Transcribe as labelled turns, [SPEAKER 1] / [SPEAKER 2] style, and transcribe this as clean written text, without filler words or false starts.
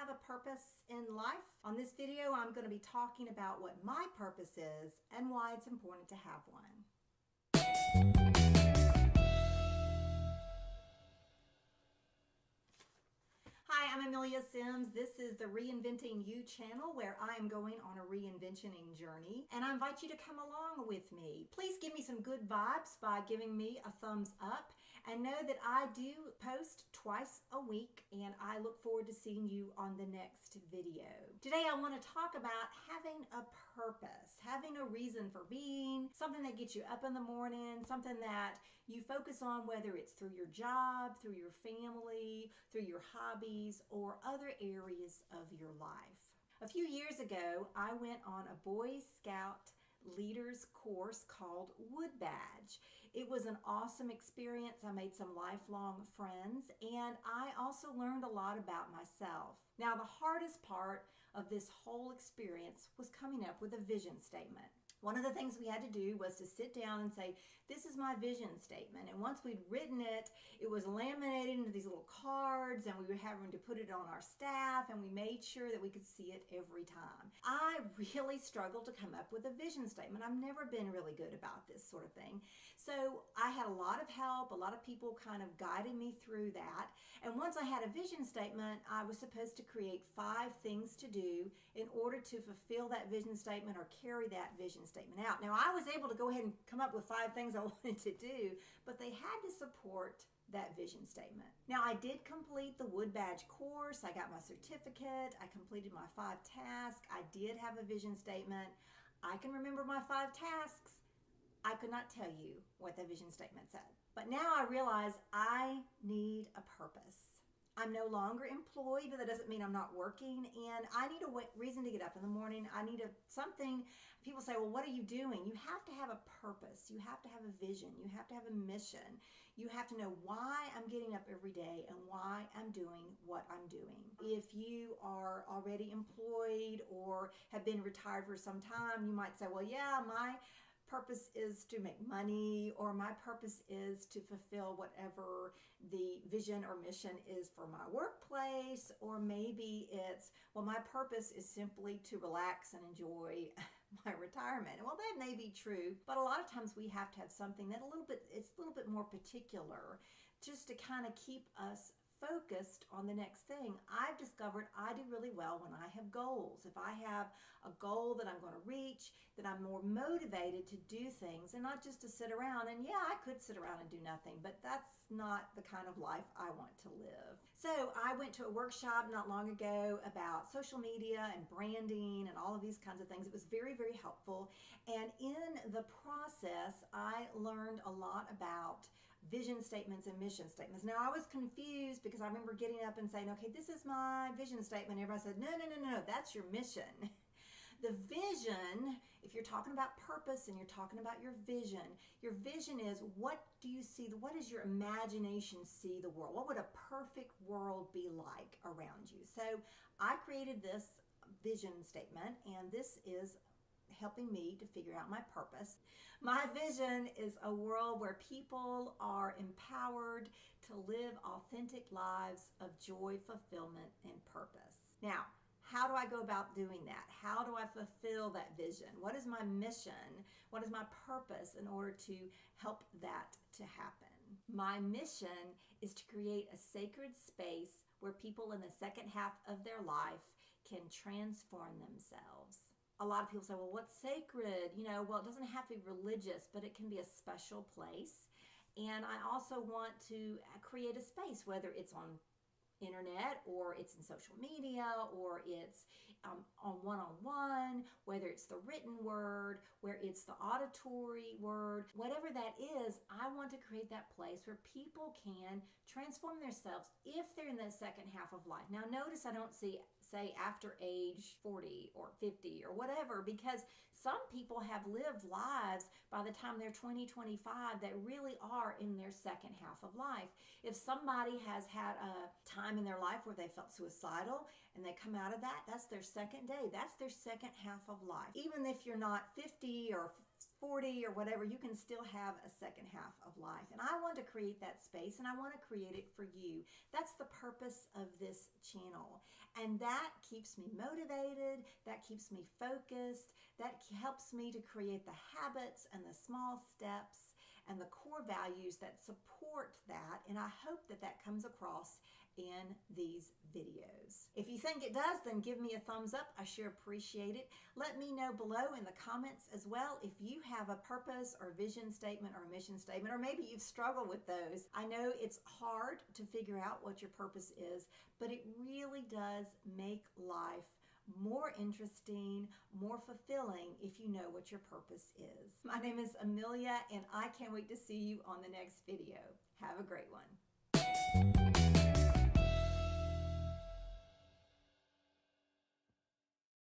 [SPEAKER 1] have a purpose in life? On this video, I'm going to be talking about what my purpose is and why it's important to have one. Hi, I'm Amelia Sims. This is the Reinventing You channel where I am going on a reinventioning journey, and I invite you to come along with me. Please give me some good vibes by giving me a thumbs up, and know that I do post twice a week, and I look forward to seeing you on the next video. Today I want to talk about having a purpose, having a reason for being, something that gets you up in the morning, something that you focus on, whether it's through your job, through your family, through your hobbies, or other areas of your life. A few years ago, I went on a Boy Scout leaders course called Wood Badge. It was an awesome experience. I made some lifelong friends, and I also learned a lot about myself. Now, the hardest part of this whole experience was coming up with a vision statement. One of the things we had to do was to sit down and say, this is my vision statement. And once we'd written it, it was laminated into these little cards, and we were having to put it on our staff, and we made sure that we could see it every time. I really struggled to come up with a vision statement. I've never been really good about this sort of thing. So I had a lot of help. A lot of people kind of guided me through that. And once I had a vision statement, I was supposed to create 5 things to do in order to fulfill that vision statement or carry that vision statement out. Now, I was able to go ahead and come up with 5 things I wanted to do, but they had to support that vision statement. Now, I did complete the Wood Badge course. I got my certificate. I completed my 5 tasks. I did have a vision statement. I can remember my 5 tasks. I could not tell you what the vision statement said. But now I realize I need a purpose. I'm no longer employed, but that doesn't mean I'm not working, and I need a reason to get up in the morning. I need something. People say, well, what are you doing? You have to have a purpose. You have to have a vision. You have to have a mission. You have to know why I'm getting up every day and why I'm doing what I'm doing. If you are already employed or have been retired for some time, you might say, well, yeah, my purpose is to make money, or my purpose is to fulfill whatever the vision or mission is for my workplace, or maybe it's, well, my purpose is simply to relax and enjoy my retirement. Well, that may be true, but a lot of times we have to have something that it's a little bit more particular, just to kind of keep us focused on the next thing. I've discovered I do really well when I have goals. If I have a goal that I'm going to reach, that I'm more motivated to do things and not just to sit around. And yeah, I could sit around and do nothing, but that's not the kind of life I want to live. So I went to a workshop not long ago about social media and branding and all of these kinds of things. It was very, very helpful. And in the process, I learned a lot about vision statements and mission statements. Now, I was confused because I remember getting up and saying, okay, this is my vision statement. Everybody said, no, that's your mission. The vision, if you're talking about purpose and you're talking about your vision is, what do you see? What does your imagination see the world? What would a perfect world be like around you? So I created this vision statement, and this is helping me to figure out my purpose. My vision is a world where people are empowered to live authentic lives of joy, fulfillment, and purpose. Now, how do I go about doing that? How do I fulfill that vision? What is my mission? What is my purpose in order to help that to happen? My mission is to create a sacred space where people in the second half of their life can transform themselves. A lot of people say, well, what's sacred? Well, it doesn't have to be religious, but it can be a special place. And I also want to create a space, whether it's on internet, or it's in social media, or it's on one-on-one, whether it's the written word, where it's the auditory word, whatever that is. I want to create that place where people can transform themselves if they're in the second half of life. Now, notice I don't say after age 40 or 50 or whatever, because some people have lived lives by the time they're 20, 25 that really are in their second half of life. If somebody has had a time in their life where they felt suicidal and they come out of that, that's their second day. That's their second half of life. Even if you're not 50 or 40 or whatever, you can still have a second half of life. And I want to create that space, and I want to create it for you. That's the purpose of this channel. And that keeps me motivated, that keeps me focused, that helps me to create the habits and the small steps and the core values that support that. And I hope that that comes across in these videos. If you think it does, then give me a thumbs up. I sure appreciate it. Let me know below in the comments as well if you have a purpose or vision statement or mission statement, or maybe you've struggled with those. I know it's hard to figure out what your purpose is, but it really does make life more interesting, more fulfilling if you know what your purpose is. My name is Amelia, and I can't wait to see you on the next video. Have a great one.